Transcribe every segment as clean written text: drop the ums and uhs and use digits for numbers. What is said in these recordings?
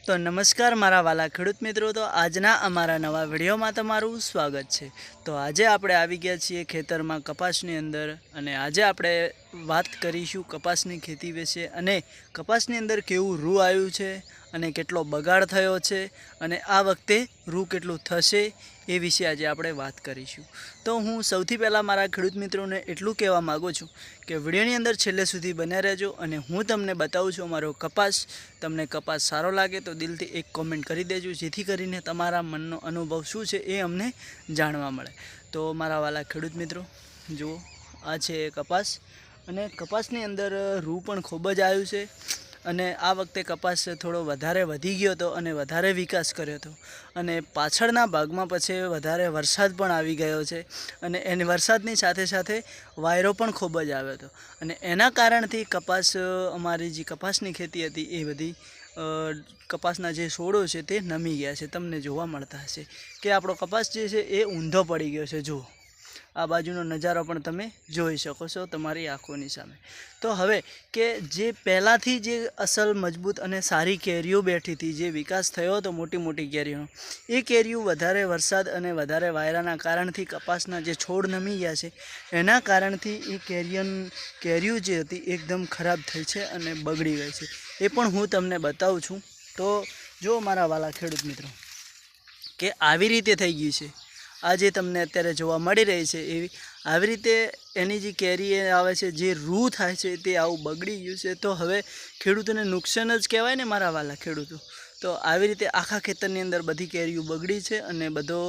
તો નમસ્કાર મારા વાલા ખેડૂત મિત્રો, તો આજના અમારા નવા વિડીયોમાં તમારું સ્વાગત છે। તો આજે આપણે આવી ગયા છીએ ખેતરમાં કપાસની અંદર, અને આજે આપણે વાત કરીશું કપાસની ખેતી વિશે, અને કપાસની અંદર કેવું રૂ આવ્યું છે અને કેટલો બગાડ થયો છે, અને આ વખતે રૂ કેટલું થશે એ વિશે આજે આપણે વાત કરીશું। તો હું સૌથી પહેલાં મારા ખેડૂત મિત્રોને એટલું કહેવા માગું છું કે વિડીયોની અંદર છેલ્લે સુધી બન્યા રહેજો, અને હું તમને બતાવું છું અમારો કપાસ। તમને કપાસ સારો લાગે તો દિલથી એક કોમેન્ટ કરી દેજો, જેથી કરીને તમારા મનનો અનુભવ શું છે એ અમને જાણવા મળે। તો મારા વાલા ખેડૂત મિત્રો, જુઓ આ છે કપાસ, અને કપાસની અંદર રૂ પણ ખૂબ જ આવ્યું છે, અને આ વખતે કપાસ થોડો વધારે વધી ગયો હતો અને વધારે વિકાસ કર્યો હતો, અને પાછળના ભાગમાં પછી વધારે વરસાદ પણ આવી ગયો છે, અને એની વરસાદની સાથે સાથે વાયરો પણ ખૂબ જ આવ્યો હતો, અને એના કારણથી કપાસ અમારી જે કપાસની ખેતી હતી એ બધી કપાસના જે છોડો છે તે નમી ગયા છે। તમને જોવા મળતા હશે કે આપણો કપાસ જે છે એ ઊંધો પડી ગયો છે। જુઓ આ બાજુનો નજારો પણ તમે જોઈ શકો છો તમારી આંખોની સામે। તો હવે કે જે પહેલાંથી જે અસલ મજબૂત અને સારી કેરીઓ બેઠી હતી, જે વિકાસ થયો હતો મોટી મોટી કેરીઓનો, એ કેરીઓ વધારે વરસાદ અને વધારે વાયરાના કારણથી કપાસના જે છોડ નમી ગયા છે એના કારણથી એ કેરીઓ જે હતી એકદમ ખરાબ થઈ છે અને બગડી ગઈ છે। એ પણ હું તમને બતાવું છું। તો જો મારા વાલા ખેડૂત મિત્રો કે આવી રીતે થઈ ગયું છે, આ જે તમને અત્યારે જોવા મળી રહી છે એવી આવી રીતે એની જે કેરી આવે છે, જે રૂ થાય છે તે આવું બગડી ગયું છે। તો હવે ખેડૂતોને નુકસાન જ કહેવાય ને મારા વાલા ખેડૂતો। તો આવી રીતે આખા ખેતરની અંદર બધી કેરીઓ બગડી છે અને બધો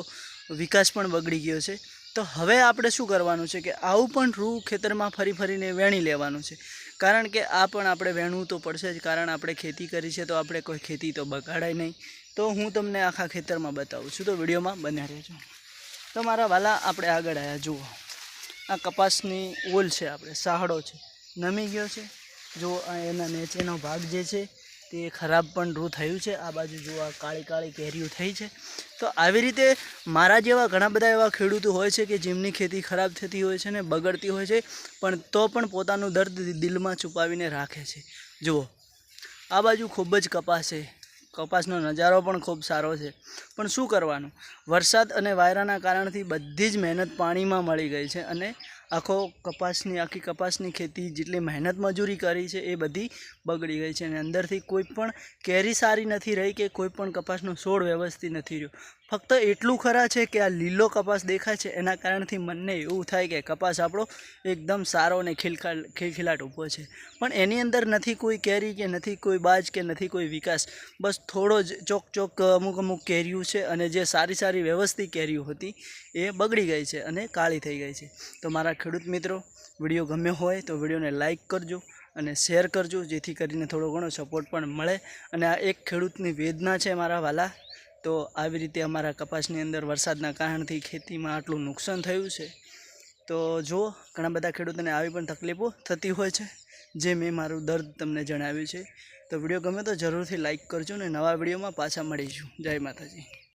વિકાસ પણ બગડી ગયો છે। તો હવે આપણે શું કરવાનું છે કે આવું પણ રૂ ખેતરમાં ફરી ફરીને વેણી લેવાનું છે, કારણ કે આ પણ આપણે વેણવું તો પડશે જ, કારણ આપણે ખેતી કરી છે તો આપણે કોઈ ખેતી તો બગાડાય નહીં। તો હું તમને આખા ખેતરમાં બતાવું છું, તો વિડીયોમાં બન્યા રહેજો। તો મારા વાલા આપણે આગળ આવ્યા, જુઓ આ કપાસની ઓલ છે, આપણે સાહડો છે, નમી ગયો છે। જો આ એના નીચેનો ભાગ જે છે તે ખરાબ પણ રૂ થયું છે। આ બાજુ જુઓ આ કાળી કાળી કેરીઓ થઈ છે। તો આવી રીતે મારા જેવા ઘણા બધા એવા ખેડૂતો હોય છે કે જેમની ખેતી ખરાબ થતી હોય છે ને બગડતી હોય છે, પણ તો પણ પોતાનું દર્દ દિલમાં છુપાવીને રાખે છે। જુઓ આ બાજુ ખૂબ જ કપાસ છે, કપાસનો નજારો પણ ખૂબ સારો છે, પણ શું કરવાનું, વરસાદ અને વાયરાના કારણથી બધી જ મહેનત પાણીમાં મળી ગઈ છે, અને આખી કપાસની ખેતી જેટલી મહેનત મજૂરી કરી છે એ બધી બગડી ગઈ છે, અને અંદરથી કોઈ પણ કેરી સારી નથી રહી કે કોઈ પણ કપાસનો છોડ વ્યવસ્થિત નથી રહ્યો। ફક્ત એટલું ખરા છે કે આ લીલો કપાસ દેખાય છે એના કારણથી મનને એવું થાય કે કપાસ આપણો એકદમ સારો અને ખિલખિલાટ ઊભો છે, પણ એની અંદર નથી કોઈ કેરી કે નથી કોઈ બાજ કે નથી કોઈ વિકાસ, બસ થોડો જ ચોક અમુક કેરીઓ છે, અને જે સારી વ્યવસ્થિત કેરીઓ હતી એ બગડી ગઈ છે અને કાળી થઈ ગઈ છે। તો મારા ખેડૂત મિત્રો, વિડીયો ગમ્યો હોય તો વિડીયોને લાઈક કરજો અને શેર કરજો, જેથી કરીને થોડો ઘણો સપોર્ટ પણ મળે। અને આ એક ખેડૂતની વેદના છે મારા વાલા। તો આવી રીતે અમારા કપાસની અંદર વરસાદના કારણથી ખેતીમાં આટલું નુકસાન થયું છે। તો જુઓ ઘણા બધા ખેડૂતોને આવી પણ તકલીફો થતી હોય છે, જે મેં મારું દર્દ તમને જણાવ્યું છે। તો વિડીયો ગમે તો જરૂરથી લાઈક કરજો, ને નવા વિડીયોમાં પાછા મળીશું। જય માતાજી।